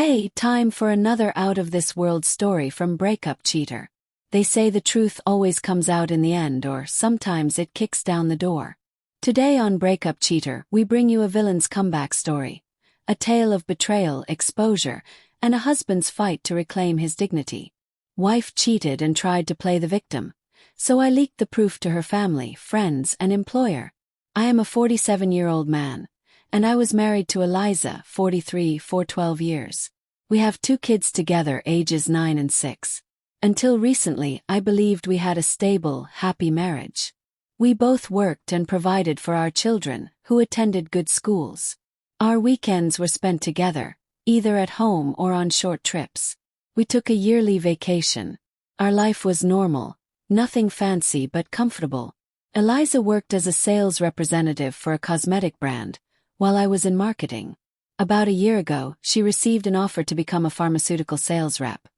Hey, time for another out-of-this-world story from Breakup Cheater. They say the truth always comes out in the end, or sometimes it kicks down the door. Today on Breakup Cheater, we bring you a villain's comeback story. A tale of betrayal, exposure, and a husband's fight to reclaim his dignity. Wife cheated and tried to play the victim, so I leaked the proof to her family, friends, and employer. I am a 47-year-old man, and I was married to Eliza, 43, for 12 years. We have 2 kids together, ages 9 and 6. Until recently, I believed we had a stable, happy marriage. We both worked and provided for our children, who attended good schools. Our weekends were spent together, either at home or on short trips. We took a yearly vacation. Our life was normal, nothing fancy but comfortable. Eliza worked as a sales representative for a cosmetic brand, while I was in marketing. About a year ago, she received an offer to become a pharmaceutical sales rep.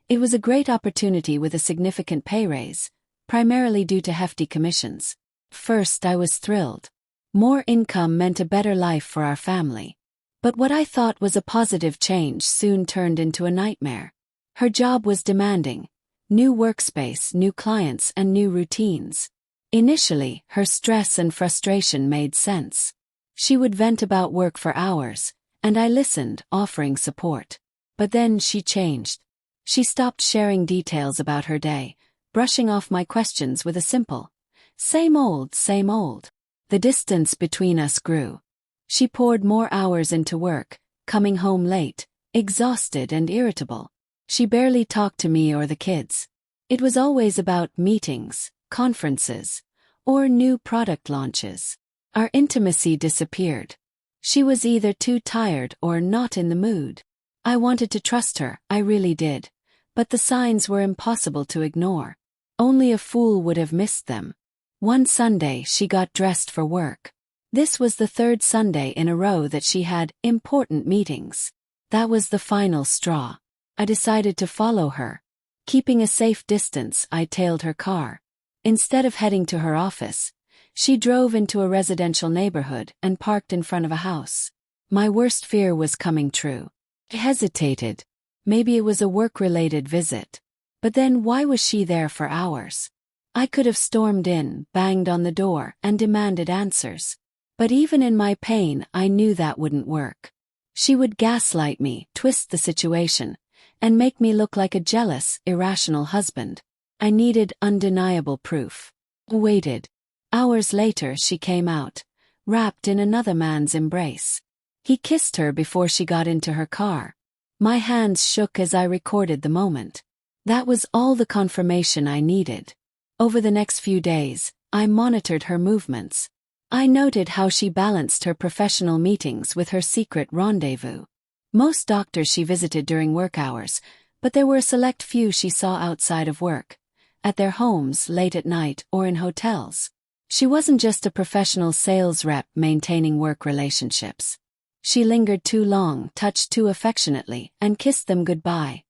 It was a great opportunity with a significant pay raise, primarily due to hefty commissions. First, I was thrilled. More income meant a better life for our family. But what I thought was a positive change soon turned into a nightmare. Her job was demanding. New workspace, new clients, and new routines. Initially, her stress and frustration made sense. She would vent about work for hours, and I listened, offering support. But then she changed. She stopped sharing details about her day, brushing off my questions with a simple, same old, same old. The distance between us grew. She poured more hours into work, coming home late, exhausted and irritable. She barely talked to me or the kids. It was always about meetings, conferences, or new product launches. Our intimacy disappeared. She was either too tired or not in the mood. I wanted to trust her, I really did. But the signs were impossible to ignore. Only a fool would have missed them. One Sunday she got dressed for work. This was the 3rd Sunday in a row that she had important meetings. That was the final straw. I decided to follow her. Keeping a safe distance, I tailed her car. Instead of heading to her office, she drove into a residential neighborhood and parked in front of a house. My worst fear was coming true. I hesitated. Maybe it was a work-related visit. But then why was she there for hours? I could have stormed in, banged on the door, and demanded answers. But even in my pain, I knew that wouldn't work. She would gaslight me, twist the situation, and make me look like a jealous, irrational husband. I needed undeniable proof. I waited. Hours later she came out, wrapped in another man's embrace. He kissed her before she got into her car. My hands shook as I recorded the moment. That was all the confirmation I needed. Over the next few days, I monitored her movements. I noted how she balanced her professional meetings with her secret rendezvous. Most doctors she visited during work hours, but there were a select few she saw outside of work, at their homes, late at night, or in hotels. She wasn't just a professional sales rep maintaining work relationships. She lingered too long, touched too affectionately, and kissed them goodbye.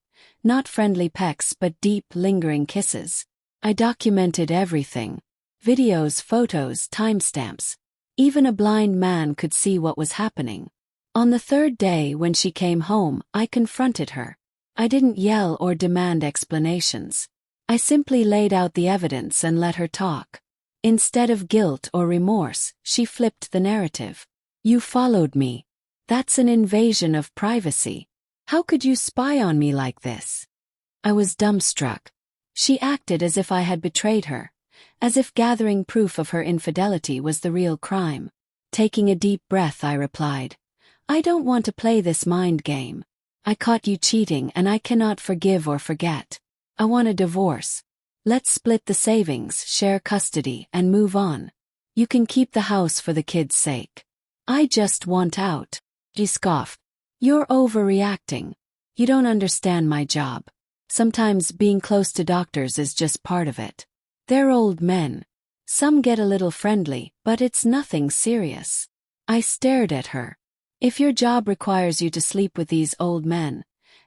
Not friendly pecks but deep, lingering kisses. I documented everything. Videos, photos, timestamps. Even a blind man could see what was happening. On the 3rd day when she came home, I confronted her. I didn't yell or demand explanations. I simply laid out the evidence and let her talk. Instead of guilt or remorse, she flipped the narrative. You followed me. That's an invasion of privacy. How could you spy on me like this? I was dumbstruck. She acted as if I had betrayed her, as if gathering proof of her infidelity was the real crime. Taking a deep breath, I replied, I don't want to play this mind game. I caught you cheating and I cannot forgive or forget. I want a divorce. Let's split the savings, share custody, and move on. You can keep the house for the kids' sake. I just want out. She scoffed. You're overreacting. You don't understand my job. Sometimes being close to doctors is just part of it. They're old men. Some get a little friendly, but it's nothing serious. I stared at her. If your job requires you to sleep with these old men,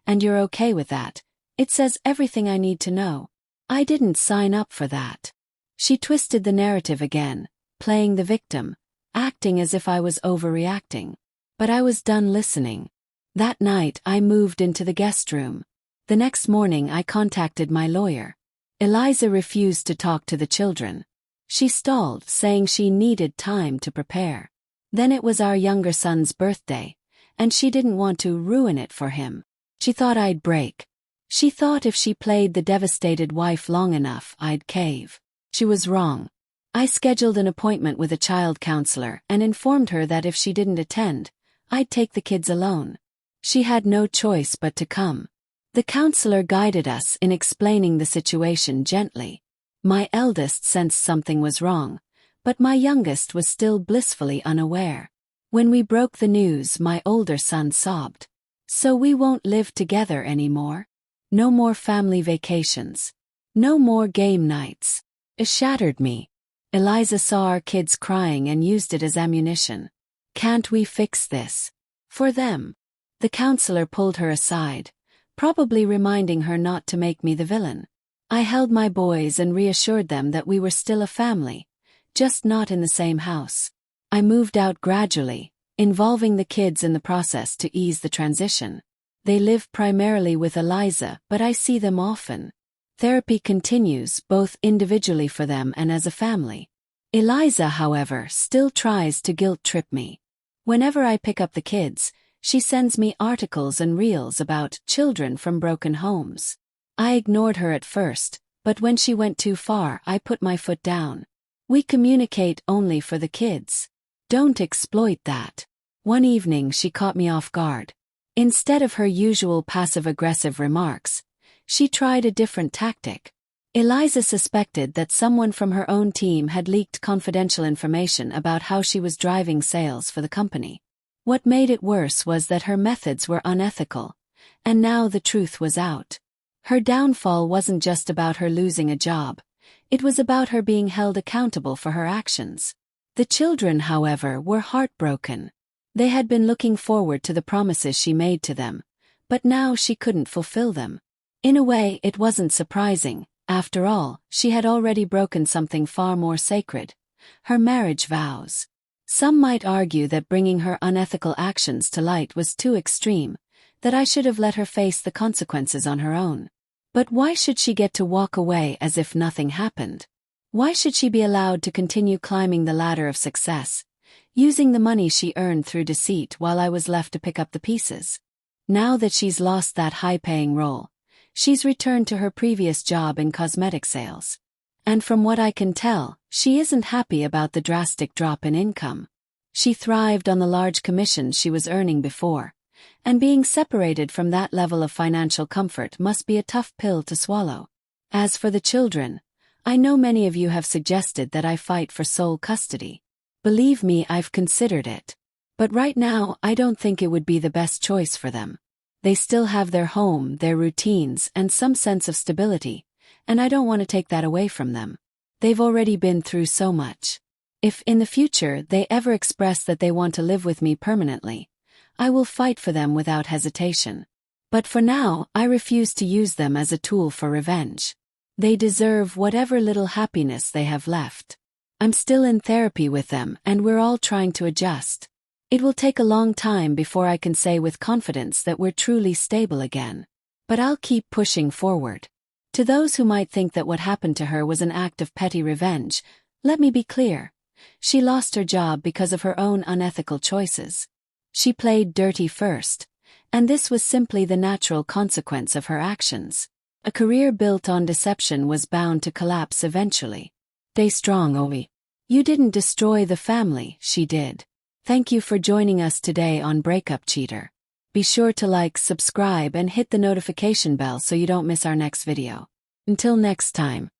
and you're okay with that, it says everything I need to know. I didn't sign up for that. She twisted the narrative again, playing the victim, acting as if I was overreacting. But I was done listening. That night I moved into the guest room. The next morning I contacted my lawyer. Eliza refused to talk to the children. She stalled, saying she needed time to prepare. Then it was our younger son's birthday, and she didn't want to ruin it for him. She thought I'd break. She thought if she played the devastated wife long enough, I'd cave. She was wrong. I scheduled an appointment with a child counselor and informed her that if she didn't attend, I'd take the kids alone. She had no choice but to come. The counselor guided us in explaining the situation gently. My eldest sensed something was wrong, but my youngest was still blissfully unaware. When we broke the news, my older son sobbed. "So we won't live together anymore? No more family vacations. No more game nights." It shattered me. Eliza saw our kids crying and used it as ammunition. "Can't we fix this? For them?" The counselor pulled her aside, probably reminding her not to make me the villain. I held my boys and reassured them that we were still a family, just not in the same house. I moved out gradually, involving the kids in the process to ease the transition. They live primarily with Eliza, but I see them often. Therapy continues, both individually for them and as a family. Eliza, however, still tries to guilt-trip me. Whenever I pick up the kids, she sends me articles and reels about children from broken homes. I ignored her at first, but when she went too far, I put my foot down. We communicate only for the kids. Don't exploit that. One evening she caught me off guard. Instead of her usual passive-aggressive remarks, she tried a different tactic. Eliza suspected that someone from her own team had leaked confidential information about how she was driving sales for the company. What made it worse was that her methods were unethical, and now the truth was out. Her downfall wasn't just about her losing a job, it was about her being held accountable for her actions. The children, however, were heartbroken. They had been looking forward to the promises she made to them, but now she couldn't fulfill them. In a way, it wasn't surprising. After all, she had already broken something far more sacred: her marriage vows. Some might argue that bringing her unethical actions to light was too extreme, that I should have let her face the consequences on her own. But why should she get to walk away as if nothing happened? Why should she be allowed to continue climbing the ladder of success, using the money she earned through deceit while I was left to pick up the pieces? Now that she's lost that high-paying role, she's returned to her previous job in cosmetic sales. And from what I can tell, she isn't happy about the drastic drop in income. She thrived on the large commissions she was earning before, and being separated from that level of financial comfort must be a tough pill to swallow. As for the children, I know many of you have suggested that I fight for sole custody. Believe me, I've considered it. But right now, I don't think it would be the best choice for them. They still have their home, their routines, and some sense of stability, and I don't want to take that away from them. They've already been through so much. If in the future they ever express that they want to live with me permanently, I will fight for them without hesitation. But for now, I refuse to use them as a tool for revenge. They deserve whatever little happiness they have left. I'm still in therapy with them, and we're all trying to adjust. It will take a long time before I can say with confidence that we're truly stable again. But I'll keep pushing forward. To those who might think that what happened to her was an act of petty revenge, let me be clear. She lost her job because of her own unethical choices. She played dirty first, and this was simply the natural consequence of her actions. A career built on deception was bound to collapse eventually. Stay strong, Owie. You didn't destroy the family, she did. Thank you for joining us today on Breakup Cheater. Be sure to like, subscribe, and hit the notification bell so you don't miss our next video. Until next time.